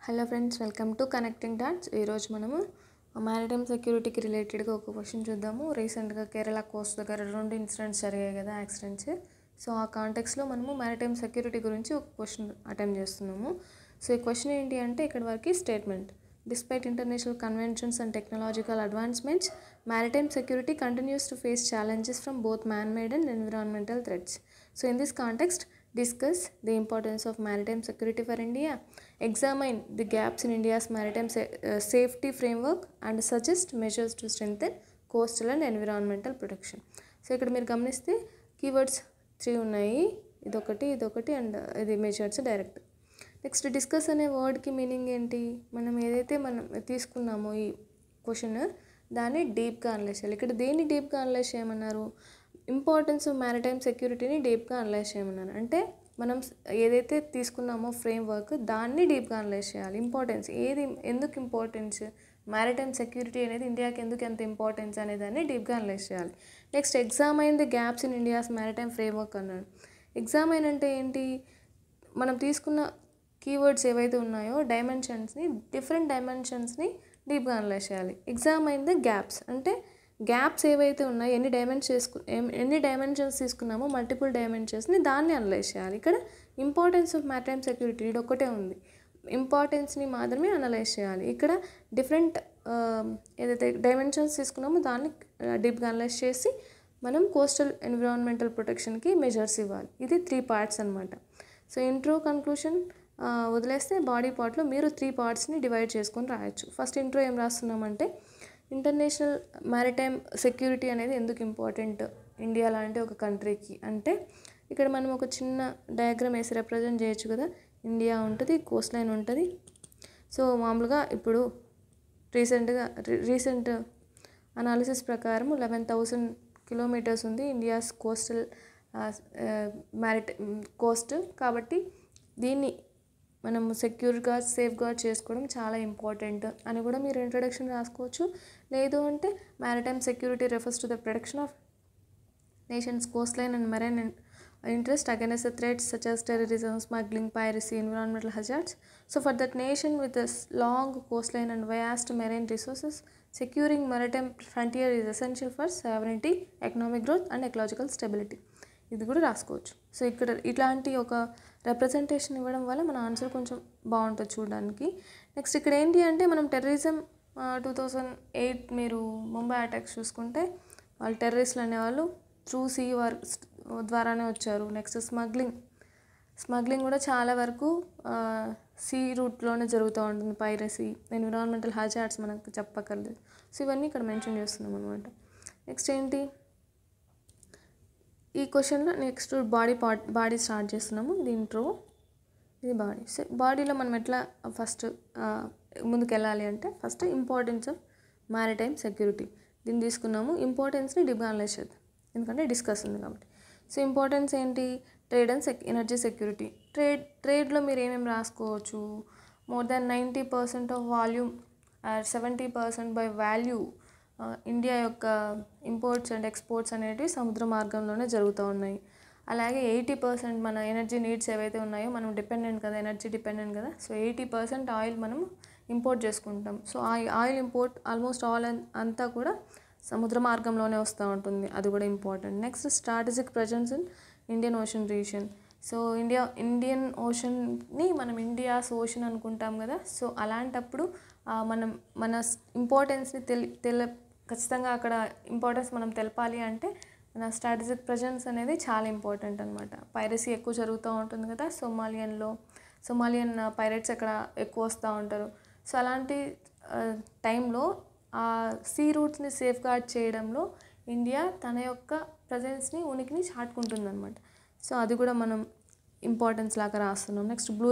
Hello friends, welcome to connecting dots. ఈరోజు మనము maritime సెక్యూరిటీకి రిలేటెడ్గా ఒక క్వశ్చన్ చూద్దాము. రీసెంట్గా కేరళ కోస్ట్ దగ్గర 2 ఇన్సిడెంట్స్ జరిగాయి కదా, యాక్సిడెంట్స్. సో ఆ కాంటెక్స్లో మనము మ్యారిటైమ్ సెక్యూరిటీ గురించి ఒక క్వశ్చన్ అటెంప్ట్ చేస్తున్నాము. సో ఈ క్వశ్చన్ ఏంటి అంటే, ఇక్కడ వరకు statement: despite international conventions and technological advancements, maritime security continues to face challenges from both man-made and environmental threats. So in this context, discuss the importance of maritime security for India, examine the gaps in India's maritime safety framework, and suggest measures to strengthen coastal and environmental protection. So ఇక్కడ మీరు గమనిస్తే keywords 3 ఉన్నాయి. ఇదొకటి and ఇది measures direct. Next discuss అనే వర్డ్కి meaning ఏంటి? మనం ఏదైతే తీసుకున్నామో ఈ క్వశ్చన్, దాన్ని డీప్గా అనలైజ్ చేయాలి. ఇక్కడ దేన్ని డీప్గా అనలైజ్ చేయమన్నారు? ఇంపార్టెన్స్ ఆఫ్ మ్యారిటైమ్ సెక్యూరిటీని డీప్గా అనలైజ్ చేయమన్నారు. అంటే మనం ఏదైతే తీసుకున్నామో ఫ్రేమ్వర్క్, దాన్ని డీప్గా అనలైజ్ చేయాలి. ఇంపార్టెన్స్ ఏది, ఎందుకు ఇంపార్టెన్స్, మ్యారిటైమ్ సెక్యూరిటీ అనేది ఇండియాకి ఎందుకు ఎంత ఇంపార్టెన్స్ అనే దాన్ని డీప్గా అనలైజ్ చేయాలి. Next ఎగ్జామైన్ the gaps in India's maritime framework అన్నాడు. ఎగ్జామైన్ అంటే ఏంటి? మనం తీసుకున్న కీవర్డ్స్ ఏవైతే ఉన్నాయో డైమెన్షన్స్ని, డిఫరెంట్ డైమెన్షన్స్ని డీప్గా అనలైజ్ చేయాలి. ఎగ్జామైన్ ద గ్యాప్స్ అంటే గ్యాప్స్ ఏవైతే ఉన్నాయో, ఎన్ని డైమెన్షన్స్ తీసుకున్నామో మల్టిపుల్ డైమెన్షన్స్ని దాన్ని అనలైజ్ చేయాలి. ఇక్కడ ఇంపార్టెన్స్ ఆఫ్ మ్యారిటైమ్ సెక్యూరిటీ ఇది ఒక్కటే ఉంది, ఇంపార్టెన్స్ని మాత్రమే అనలైజ్ చేయాలి. ఇక్కడ డిఫరెంట్ ఏదైతే డైమెన్షన్స్ తీసుకున్నామో దాన్ని డీప్గా అనలైజ్ చేసి మనం కోస్టల్ ఎన్విరాన్మెంటల్ ప్రొటెక్షన్కి మెజర్స్ ఇవ్వాలి. ఇది 3 పార్ట్స్ అనమాట. సో ఇంట్రో, కన్క్లూషన్ వదిలేస్తే బాడీ పార్ట్లో మీరు 3 పార్ట్స్ని డివైడ్ చేసుకొని రాయొచ్చు. ఫస్ట్ ఇంట్రో ఏం రాస్తున్నామంటే, ఇంటర్నేషనల్ మ్యారిటైమ్ సెక్యూరిటీ అనేది ఎందుకు ఇంపార్టెంట్ ఇండియా లాంటి ఒక కంట్రీకి అంటే, ఇక్కడ మనం ఒక చిన్న డయాగ్రామ్ వేసి రిప్రజెంట్ చేయొచ్చు కదా. ఇండియా ఉంటుంది, కోస్ట్ లైన్ ఉంటుంది. సో మామూలుగా ఇప్పుడు రీసెంట్ అనాలిసిస్ ప్రకారం 11,000 కిలోమీటర్స్ ఉంది ఇండియాస్ కోస్టల్ కోస్ట్. కాబట్టి దీన్ని మనం సెక్యూర్గా, సేఫ్గా చేసుకోవడం చాలా ఇంపార్టెంట్ అని కూడా మీరు ఇంట్రడక్షన్ రాసుకోవచ్చు. లేదు అంటే maritime security refers to the protection of nations Coast line and marine interest against the threats such as terrorism, smuggling, piracy, environmental hazards. So for that nation with a long coastline and vast marine resources, securing maritime frontier is essential for sovereignty, economic growth and ecological stability. ఇది కూడా రాసుకోవచ్చు. So ఇక్కడ ఇట్లాంటి ఒక representation ఇవ్వడం వల్ల మన answer కొంచెం బాగుంటుంది చూడడానికి. నెక్స్ట్ ఇక్కడ ఏంటి అంటే, మనం టెర్రరిజం 2008 మీరు ముంబై అటాక్స్ చూసుకుంటే, వాళ్ళు టెర్రరిస్టులు అనేవాళ్ళు త్రూ సీ ద్వారానే వచ్చారు. నెక్స్ట్ స్మగ్లింగ్ కూడా చాలా వరకు సీ రూట్లోనే జరుగుతూ ఉంటుంది. పైరసీ, ఎన్విరాన్మెంటల్ హజార్డ్స్ మనకు చెప్పక్కర్లేదు. సో ఇవన్నీ ఇక్కడ మెన్షన్ చేస్తున్నాం అనమాట. నెక్స్ట్ ఏంటి, ఈ క్వశ్చన్లో నెక్స్ట్ బాడీ స్టార్ట్ చేస్తున్నాము. ఇది ఇంట్రో, ఇది బాడీ. సో బాడీలో మనం ఎట్లా ఫస్ట్ ముందుకు వెళ్ళాలి అంటే, first importance of maritime security దీన్ని తీసుకున్నాము. ఇంపార్టెన్స్ని డీప్గా అనలైజ్ చేద్దాం, ఎందుకంటే డిస్కస్ ఉంది కాబట్టి. సో ఇంపార్టెన్స్ ఏంటి? Trade and energy security. ట్రేడ్లో మీరు ఏమేమి రాసుకోవచ్చు? More than 90% of volume, 70% by value India యొక్క ఇంపోర్ట్స్ అండ్ ఎక్స్పోర్ట్స్ అనేవి సముద్ర మార్గంలోనే జరుగుతూ ఉన్నాయి. అలాగే 80% మన ఎనర్జీ నీడ్స్ ఏవైతే ఉన్నాయో, మనం డిపెండెంట్ కదా, ఎనర్జీ డిపెండెంట్ కదా. సో 80% ఆయిల్ మనం ఇంపోర్ట్ చేసుకుంటాం. సో ఆ ఆయిల్ ఇంపోర్ట్ ఆల్మోస్ట్ ఆల్ అంతా కూడా సముద్ర మార్గంలోనే వస్తూ ఉంటుంది. అది కూడా important. Next strategic presence in Indian ocean region. So Indian ఓషన్ని మనం ఇండియాస్ ఓషన్ అనుకుంటాం కదా. సో అలాంటప్పుడు మనం మన ఇంపార్టెన్స్ని ఖచ్చితంగా అక్కడ ఇంపార్టెన్స్ మనం తెలపాలి అంటే మన స్ట్రాటజిక్ ప్రెజెన్స్ అనేది చాలా ఇంపార్టెంట్ అనమాట. పైరసీ ఎక్కువ జరుగుతూ ఉంటుంది కదా, సోమాలియన్ పైరేట్స్ అక్కడ ఎక్కువ వస్తూ ఉంటారు. సో అలాంటి టైంలో ఆ సీ రూట్స్ని సేఫ్ గార్డ్ చేయడంలో ఇండియా తన యొక్క ప్రజెన్స్ని, ఉనికిని చాటుకుంటుంది అనమాట. సో అది కూడా మనం ఇంపార్టెన్స్ లాగా రాస్తున్నాం. నెక్స్ట్ బ్లూ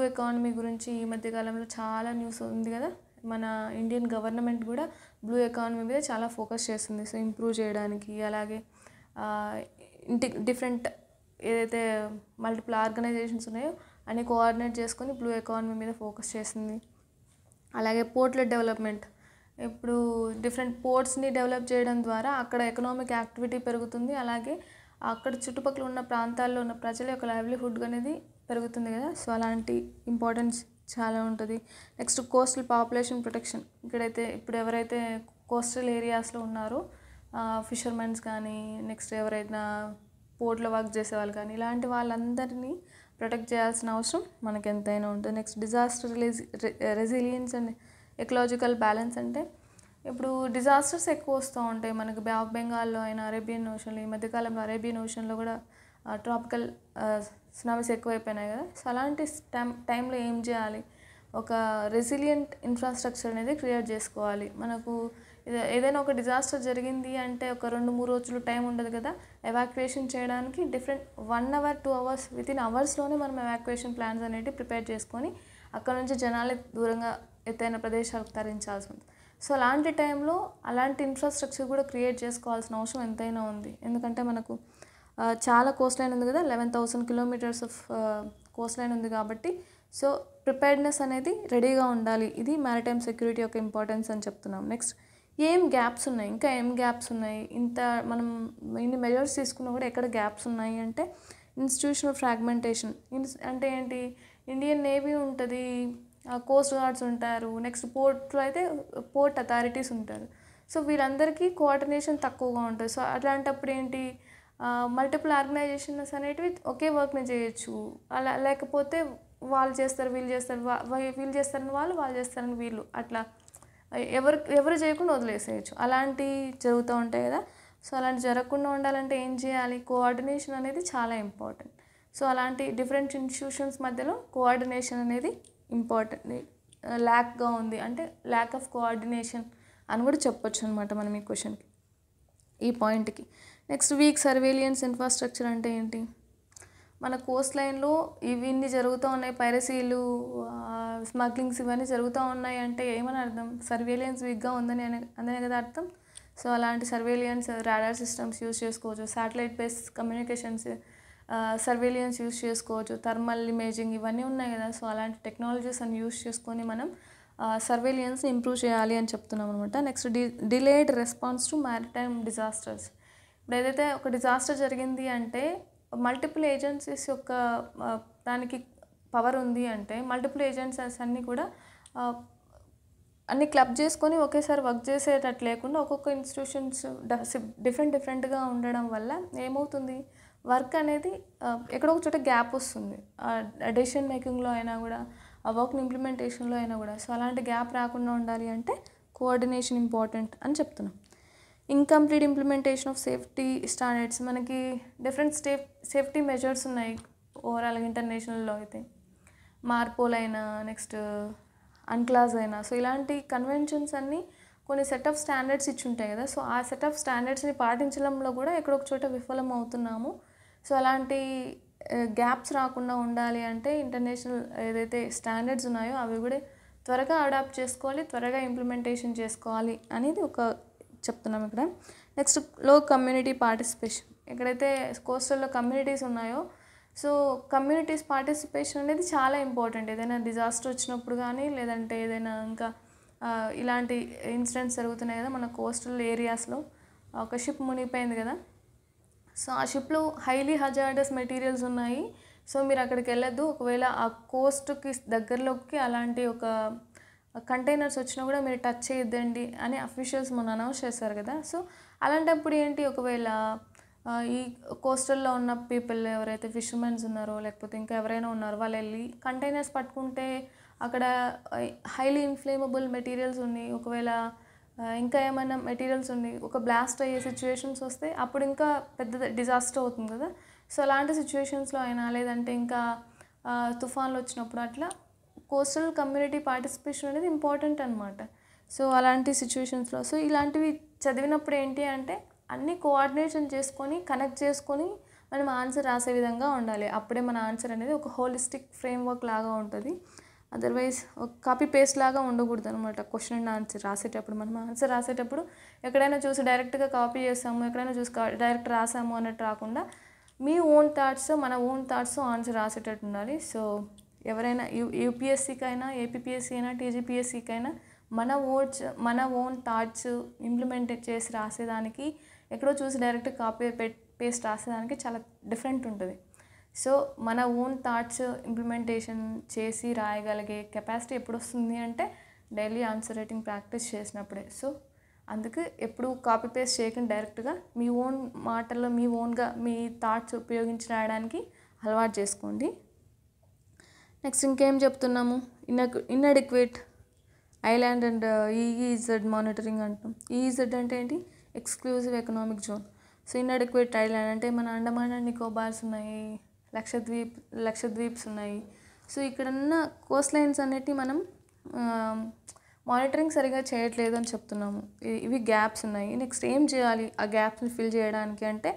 ఎకానమీ గురించి ఈ మధ్యకాలంలో చాలా న్యూస్ ఉంది కదా. మన ఇండియన్ గవర్నమెంట్ కూడా బ్లూ ఎకానమీ మీద చాలా ఫోకస్ చేస్తుంది. సో ఇంప్రూవ్ చేయడానికి, అలాగే డిఫరెంట్ ఏదైతే మల్టిపుల్ ఆర్గనైజేషన్స్ ఉన్నాయో అన్ని కోఆర్డినేట్ చేసుకొని బ్లూ ఎకానమీ మీద ఫోకస్ చేస్తుంది. అలాగే పోర్ట్ల డెవలప్మెంట్, ఇప్పుడు డిఫరెంట్ పోర్ట్స్ని డెవలప్ చేయడం ద్వారా అక్కడ ఎకనామిక్ యాక్టివిటీ పెరుగుతుంది. అలాగే అక్కడ చుట్టుపక్కల ఉన్న ప్రాంతాల్లో ఉన్న ప్రజల యొక్క లైవ్లీహుడ్ అనేది పెరుగుతుంది కదా. సో అలాంటి ఇంపార్టెన్స్ చాలా ఉంటుంది. Next coastal population protection. ఇక్కడైతే ఇప్పుడు ఎవరైతే కోస్టల్ ఏరియాస్లో ఉన్నారో ఫిషర్మెన్స్ కానీ, నెక్స్ట్ ఎవరైనా పోర్ట్లో వర్క్ చేసే వాళ్ళు కానీ, ఇలాంటి వాళ్ళందరినీ ప్రొటెక్ట్ చేయాల్సిన అవసరం మనకు ఎంతైనా ఉంటుంది. Next disaster resilience and ecological balance. అంటే ఇప్పుడు డిజాస్టర్స్ ఎక్కువ వస్తూ ఉంటాయి మనకు. బే ఆఫ్ బెంగాల్లో అయినా, అరేబియన్ ఓషన్లో, ఈ మధ్యకాలంలో అరేబియన్ ఓషన్లో కూడా ట్రాపికల్ సునామీస్ ఎక్కువైపోయినాయి కదా. సో అలాంటి టైంలో ఏం చేయాలి? ఒక రెసిలియంట్ ఇన్ఫ్రాస్ట్రక్చర్ అనేది క్రియేట్ చేసుకోవాలి. మనకు ఏదైనా ఒక డిజాస్టర్ జరిగింది అంటే ఒక 2-3 రోజులు టైం ఉండదు కదా ఎవాక్యుయేషన్ చేయడానికి. డిఫరెంట్ 1 hour 2 hours వితిన్ అవర్స్లోనే మనం ఎవాక్యుయేషన్ ప్లాన్స్ అనేవి ప్రిపేర్ చేసుకొని అక్కడ నుంచి జనాలు దూరంగా ఎత్తైన ప్రదేశాలకు తరలించాల్సి ఉంటుంది. సో అలాంటి టైంలో అలాంటి ఇన్ఫ్రాస్ట్రక్చర్ కూడా క్రియేట్ చేసుకోవాల్సిన అవసరం ఎంతైనా ఉంది. ఎందుకంటే మనకు చాలా కోస్ట్ లైన్ ఉంది కదా, 11,000 kilometers ఆఫ్ కోస్ట్ లైన్ ఉంది కాబట్టి సో ప్రిపేర్డ్నెస్ అనేది రెడీగా ఉండాలి. ఇది మ్యారిటైమ్ సెక్యూరిటీ యొక్క ఇంపార్టెన్స్ అని చెప్తున్నాం. నెక్స్ట్ ఏం గ్యాప్స్ ఉన్నాయి, ఇంకా ఏం గ్యాప్స్ ఉన్నాయి? మనం ఇన్ని మెజర్స్ తీసుకున్నా కూడా ఎక్కడ గ్యాప్స్ ఉన్నాయి అంటే ఇన్స్టిట్యూషనల్ ఫ్రాగ్మెంటేషన్. అంటే ఏంటి? ఇండియన్ నేవీ ఉంటుంది, కోస్ట్ గార్డ్స్ ఉంటారు, నెక్స్ట్ పోర్ట్లో అయితే పోర్ట్ అథారిటీస్ ఉంటారు. సో వీళ్ళందరికీ కోఆర్డినేషన్ తక్కువగా ఉంటుంది. సో అట్లాంటప్పుడు ఏంటి, మల్టిపుల్ ఆర్గనైజేషన్స్ అనేటివి ఒకే వర్క్ని చేయొచ్చు. అలా లేకపోతే వాళ్ళు చేస్తారు, వీళ్ళు చేస్తారు, వీళ్ళు చేస్తారని వాళ్ళు చేస్తారని వీళ్ళు, అట్లా ఎవరు చేయకుండా వదిలేసేయచ్చు. అలాంటివి జరుగుతూ ఉంటాయి కదా. సో అలాంటి జరగకుండా ఉండాలంటే ఏం చేయాలి? కోఆర్డినేషన్ అనేది చాలా ఇంపార్టెంట్. సో అలాంటి డిఫరెంట్ ఇన్స్టిట్యూషన్స్ మధ్యలో కోఆర్డినేషన్ అనేది ఇంపార్టెంట్ ల్యాక్గా ఉంది, అంటే ల్యాక్ ఆఫ్ కోఆర్డినేషన్ అని కూడా చెప్పొచ్చు అనమాట మనం ఈ క్వశ్చన్కి, ఈ పాయింట్కి. నెక్స్ట్ వీక్ సర్వేలియన్స్ ఇన్ఫ్రాస్ట్రక్చర్ అంటే ఏంటి? మన కోస్ట్ లైన్లో ఇవన్నీ జరుగుతూ ఉన్నాయి, పైరసీలు, స్మగ్లింగ్స్ ఇవన్నీ జరుగుతూ ఉన్నాయి అంటే ఏమని అర్థం? సర్వేలియన్స్ వీక్గా ఉందని అనే కదా అర్థం. సో అలాంటి సర్వేలియన్స్ రాడార్ సిస్టమ్స్ యూజ్ చేసుకోవచ్చు, శాటిలైట్ బేస్డ్ కమ్యూనికేషన్స్ సర్వేలియన్స్ యూజ్ చేసుకోవచ్చు, థర్మల్ ఇమేజింగ్ ఇవన్నీ ఉన్నాయి కదా. సో అలాంటి టెక్నాలజీస్ అని యూజ్ చేసుకొని మనం సర్వేలియన్స్ని ఇంప్రూవ్ చేయాలి అని చెప్తున్నాం అనమాట. Next delayed response to maritime disasters. ఇప్పుడు ఏదైతే ఒక డిజాస్టర్ జరిగింది అంటే మల్టిపుల్ ఏజెన్సీస్ యొక్క దానికి పవర్ ఉంది అంటే మల్టిపుల్ ఏజెన్సీస్ అన్నీ కూడా అన్ని క్లబ్ చేసుకొని ఒకేసారి వర్క్ చేసేటట్టు లేకుండా ఒక్కొక్క ఇన్స్టిట్యూషన్స్ డిఫరెంట్గా ఉండడం వల్ల ఏమవుతుంది, వర్క్ అనేది ఎక్కడో ఒక చోట గ్యాప్ వస్తుంది. డెసిషన్ మేకింగ్లో అయినా కూడా, ఆ వర్క్ని ఇంప్లిమెంటేషన్లో అయినా కూడా. సో అలాంటి గ్యాప్ రాకుండా ఉండాలి అంటే కోఆర్డినేషన్ ఇంపార్టెంట్ అని చెప్తున్నాం. Incomplete implementation of safety standards. మనకి డిఫరెంట్ సేఫ్టీ మెజర్స్ ఉన్నాయి ఓవరాల్గా ఇంటర్నేషనల్లో అయితే, మార్పోల్ అయినా, నెక్స్ట్ అన్క్లాస్ అయినా. సో ఇలాంటి కన్వెన్షన్స్ అన్నీ కొన్ని సెట్ ఆఫ్ స్టాండర్డ్స్ ఇచ్చి ఉంటాయి కదా. సో ఆ సెట్ ఆఫ్ స్టాండర్డ్స్ని పాటించడంలో కూడా ఎక్కడొక చోట విఫలం అవుతున్నాము. సో అలాంటి గ్యాప్స్ రాకుండా ఉండాలి అంటే ఇంటర్నేషనల్ ఏదైతే స్టాండర్డ్స్ ఉన్నాయో అవి కూడా త్వరగా అడాప్ట్ చేసుకోవాలి, త్వరగా ఇంప్లిమెంటేషన్ చేసుకోవాలి అనేది ఒక చెప్తున్నాం ఇక్కడ. నెక్స్ట్ లో కమ్యూనిటీ పార్టిసిపేషన్. ఎక్కడైతే కోస్టల్లో కమ్యూనిటీస్ ఉన్నాయో సో కమ్యూనిటీస్ పార్టిసిపేషన్ అనేది చాలా ఇంపార్టెంట్. ఏదైనా డిజాస్టర్ వచ్చినప్పుడు కానీ, లేదంటే ఏదైనా ఇంకా ఇలాంటి ఇన్సిడెంట్స్ జరుగుతున్నాయి కదా మన కోస్టల్ ఏరియాస్లో. ఒక షిప్ మునిగిపోయింది కదా, సో ఆ షిప్లో హైలీ హజార్డస్ మెటీరియల్స్ ఉన్నాయి. సో మీరు అక్కడికి వెళ్ళొద్దు, ఒకవేళ ఆ కోస్ట్కి దగ్గరలోకి అలాంటి ఒక కంటైనర్స్ వచ్చినా కూడా మీరు టచ్ చేయొద్దండి అని అఫీషియల్స్ మొన్న అనౌన్స్ చేశారు కదా. సో అలాంటప్పుడు ఏంటి, ఒకవేళ ఈ కోస్టల్లో ఉన్న పీపుల్ ఎవరైతే ఫిషర్మెన్స్ ఉన్నారో లేకపోతే ఇంకా ఎవరైనా ఉన్నారో వాళ్ళు వెళ్ళి కంటైనర్స్ పట్టుకుంటే అక్కడ హైలీ ఇన్ఫ్లేమబుల్ మెటీరియల్స్ ఉన్నాయి, ఒకవేళ ఇంకా ఏమైనా మెటీరియల్స్ ఉన్నాయి, ఒక బ్లాస్ట్ అయ్యే సిచ్యువేషన్స్ వస్తే అప్పుడు ఇంకా పెద్ద డిజాస్టర్ అవుతుంది కదా. సో అలాంటి సిచ్యువేషన్స్లో అయినా, లేదంటే ఇంకా తుఫాన్లు వచ్చినప్పుడు అట్లా కోస్టల్ కమ్యూనిటీ పార్టిసిపేషన్ అనేది ఇంపార్టెంట్ అనమాట. సో అలాంటి సిచ్యువేషన్స్లో సో ఇలాంటివి చదివినప్పుడు ఏంటి అంటే అన్నీ కోఆర్డినేషన్ చేసుకొని కనెక్ట్ చేసుకొని మనం ఆన్సర్ రాసే విధంగా ఉండాలి. అప్పుడే మన ఆన్సర్ అనేది ఒక హోలిస్టిక్ ఫ్రేమ్వర్క్ లాగా ఉంటుంది. అదర్వైజ్ ఒక కాపీ పేస్ట్ లాగా ఉండకూడదు అనమాట. క్వశ్చన్ అండ్ ఆన్సర్ రాసేటప్పుడు మనం ఆన్సర్ రాసేటప్పుడు ఎక్కడైనా చూసి డైరెక్ట్గా కాపీ చేస్తాము, ఎక్కడైనా చూసి డైరెక్ట్ రాసాము అన్నట్టు రాకుండా మీ ఓన్ థాట్స్, మన ఓన్ థాట్స్ ఆన్సర్ రాసేటట్టు ఉండాలి. సో ఎవరైనా యూపీఎస్సీకి అయినా, ఏపీపీఎస్సీ అయినా, టీజీపీఎస్సీకి అయినా మన ఓన్ థాట్స్ ఇంప్లిమెంట్ చేసి రాసేదానికి ఎక్కడో చూసి డైరెక్ట్ కాపీ పేస్ట్ రాసేదానికి చాలా డిఫరెంట్ ఉంటుంది. సో మన ఓన్ థాట్స్ ఇంప్లిమెంటేషన్ చేసి రాయగలిగే కెపాసిటీ ఎప్పుడు వస్తుంది అంటే డైలీ ఆన్సర్ రైటింగ్ ప్రాక్టీస్ చేసినప్పుడే. సో అందుకే ఎప్పుడు కాపీ పేస్ట్ చేయకుండా డైరెక్ట్గా మీ ఓన్ మాటల్లో మీ ఓన్గా మీ థాట్స్ ఉపయోగించి రాయడానికి అలవాటు చేసుకోండి. నెక్స్ట్ ఇంకేం చెప్తున్నాము, inadequate island and EEZ monitoring అంటాం. ఈఈజెడ్ అంటే ఏంటి, exclusive economic zone. So inadequate island అంటే మన అండమాన్ అండ్ నికోబార్స్ ఉన్నాయి, లక్షద్వీప్స్ ఉన్నాయి. సో ఇక్కడున్న కోస్ట్ లైన్స్ అన్నిటి మనం మానిటరింగ్ సరిగా చేయట్లేదు అని చెప్తున్నాము. ఇవి గ్యాప్స్ ఉన్నాయి. నెక్స్ట్ ఏం చేయాలి ఆ గ్యాప్స్ని ఫిల్ చేయడానికి అంటే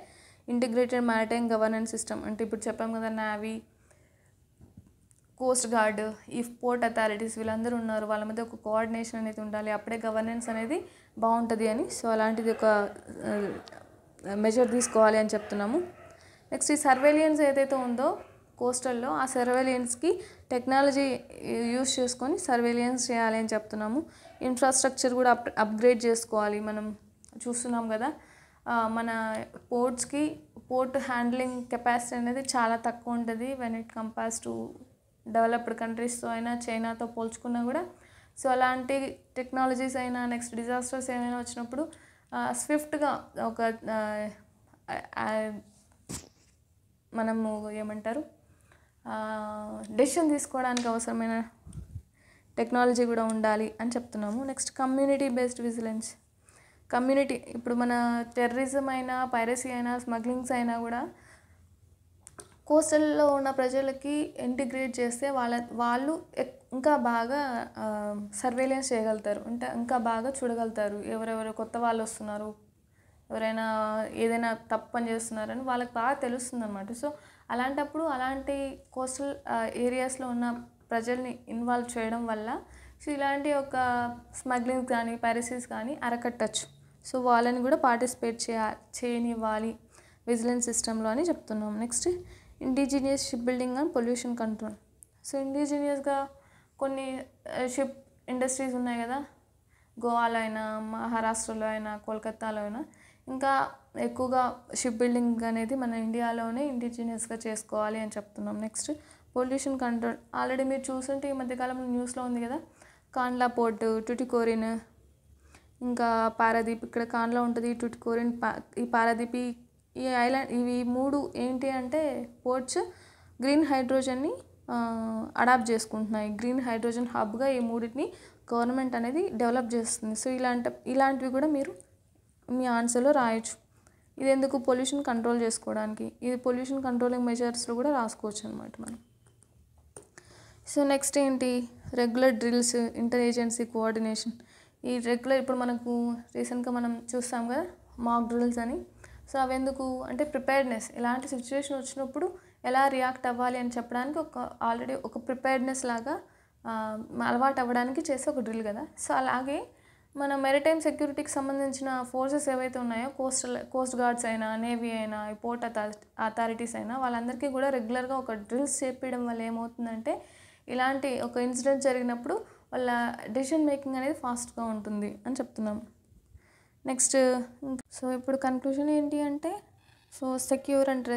ఇంటిగ్రేటెడ్ మ్యారిటైమ్ గవర్నెన్స్ సిస్టమ్. అంటే ఇప్పుడు చెప్పాం కదా, నేవీ, కోస్ట్ గార్డ్, ఈ పోర్ట్ అథారిటీస్ వీళ్ళందరూ ఉన్నారు, వాళ్ళ మధ్య ఒక కోఆర్డినేషన్ అనేది ఉండాలి, అప్పుడే గవర్నెన్స్ అనేది బాగుంటుంది అని. సో అలాంటిది ఒక మెజర్ తీసుకోవాలి అని చెప్తున్నాము. నెక్స్ట్ ఈ సర్వేలియన్స్ ఏదైతే ఉందో కోస్టల్లో, ఆ సర్వేలియన్స్కి టెక్నాలజీ యూస్ చేసుకొని సర్వేలియన్స్ చేయాలి అని చెప్తున్నాము. ఇన్ఫ్రాస్ట్రక్చర్ కూడా అప్గ్రేడ్ చేసుకోవాలి. మనం చూస్తున్నాం కదా, మన పోర్ట్ హ్యాండ్లింగ్ కెపాసిటీ అనేది చాలా తక్కువ ఉంటుంది when it compares to developed కంట్రీస్తో అయినా చైనాతో పోల్చుకున్నా కూడా. సో అలాంటి టెక్నాలజీస్ అయినా నెక్స్ట్ డిజాస్టర్స్ ఏమైనా వచ్చినప్పుడు స్విఫ్ట్గా ఒక మనము ఏమంటారు డెసిషన్ తీసుకోవడానికి అవసరమైన టెక్నాలజీ కూడా ఉండాలి అని చెప్తున్నాము. Next community based vigilance. Community ఇప్పుడు మన టెర్రరిజం అయినా, పైరసీ అయినా, స్మగ్లింగ్స్ అయినా కూడా కోస్టల్లో ఉన్న ప్రజలకి ఇంటిగ్రేట్ చేస్తే వాళ్ళు ఇంకా బాగా సర్వేలెన్స్ చేయగలుగుతారు, అంటే ఇంకా బాగా చూడగలుగుతారు. ఎవరెవరు కొత్త వాళ్ళు వస్తున్నారు, ఎవరైనా ఏదైనా తప్పు పని చేస్తున్నారని వాళ్ళకి బాగా తెలుస్తుంది అన్నమాట. సో అలాంటప్పుడు అలాంటి కోస్టల్ ఏరియాస్లో ఉన్న ప్రజల్ని ఇన్వాల్వ్ చేయడం వల్ల సో ఇలాంటి ఒక స్మగ్లింగ్ కానీ పైరసీస్ కానీ అరకట్టచ్చు. సో వాళ్ళని కూడా పార్టిసిపేట్ చేయనివ్వాలి విజిలెన్స్ సిస్టంలో అని చెప్తున్నాం. Next indigenous ship building and pollution control. So ఇండిజినియస్గా కొన్ని షిప్ ఇండస్ట్రీస్ ఉన్నాయి కదా, గోవాలో అయినా, మహారాష్ట్రలో అయినా, కోల్కతాలో అయినా. ఇంకా ఎక్కువగా షిప్ బిల్డింగ్ అనేది మన ఇండియాలోనే ఇండిజినియస్గా చేసుకోవాలి అని చెప్తున్నాం. Next pollution control. ఆల్రెడీ మీరు చూస్తుంటే ఈ మధ్యకాలంలో న్యూస్లో ఉంది కదా, కాండ్లా పోర్టు, టుటికోరిన్, ఇంకా పారాదీప్. ఇక్కడ కాండ్లా ఉంటుంది, టుటికోరిన్, ఈ పారాదీప్, ఈ ఐలాండ్. ఇవి మూడు ఏంటి అంటే పోర్ట్స్ గ్రీన్ హైడ్రోజన్ని అడాప్ట్ చేసుకుంటున్నాయి. గ్రీన్ హైడ్రోజన్ హబ్గా ఈ మూడింటిని గవర్నమెంట్ అనేది డెవలప్ చేస్తుంది. సో ఇలాంటివి కూడా మీరు మీ ఆన్సర్లో రాయొచ్చు. ఇది ఎందుకు, పొల్యూషన్ కంట్రోల్ చేసుకోవడానికి. ఇది పొల్యూషన్ కంట్రోలింగ్ మెజర్స్లో కూడా రాసుకోవచ్చు అనమాట మనం. సో నెక్స్ట్ ఏంటి, regular drills, inter agency coordination. ఈ రెగ్యులర్ ఇప్పుడు మనకు రీసెంట్గా మనం చూస్తాం కదా మాక్ డ్రిల్స్ అని. సో అవి ఎందుకు అంటే ప్రిపేర్డ్నెస్, ఎలాంటి సిచ్యువేషన్ వచ్చినప్పుడు ఎలా రియాక్ట్ అవ్వాలి అని చెప్పడానికి ఆల్రెడీ ఒక ప్రిపేర్డ్నెస్ లాగా అలవాటు అవ్వడానికి చేసే ఒక డ్రిల్ కదా. సో అలాగే మన మెరిటైమ్ సెక్యూరిటీకి సంబంధించిన ఫోర్సెస్ ఏవైతే ఉన్నాయో, కోస్ట్ గార్డ్స్ అయినా, నేవీ అయినా, పోర్ట్ అథారిటీస్ అయినా, వాళ్ళందరికీ కూడా రెగ్యులర్గా ఒక డ్రిల్స్ చేపించడం వల్ల ఏమవుతుందంటే ఇలాంటి ఒక ఇన్సిడెంట్ జరిగినప్పుడు వాళ్ళ డెసిషన్ మేకింగ్ అనేది ఫాస్ట్గా ఉంటుంది అని చెప్తున్నాం. నెక్స్ట్ సో ఇప్పుడు కన్క్లూజన్ ఏంటి అంటే, so secure and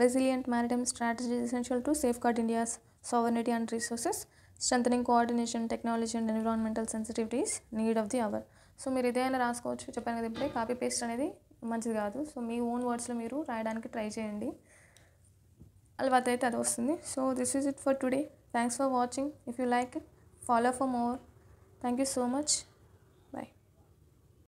resilient maritime strategy essential to safeguard India's sovereignty and resources, strengthening coordination, technology and environmental sensitivity is need of the hour. So మీరు ఇదేమైనా రాసుకోవచ్చు, చెప్పాను కదా ఇప్పుడే, కాపీ పేస్ట్ అనేది మంచిది కాదు. సో మీ ఓన్ వర్డ్స్లో మీరు రాయడానికి ట్రై చేయండి, అలవాటు అయితే అది వస్తుంది. So this is it for today. Thanks for watching. If you like it, follow for more. Thank you so much.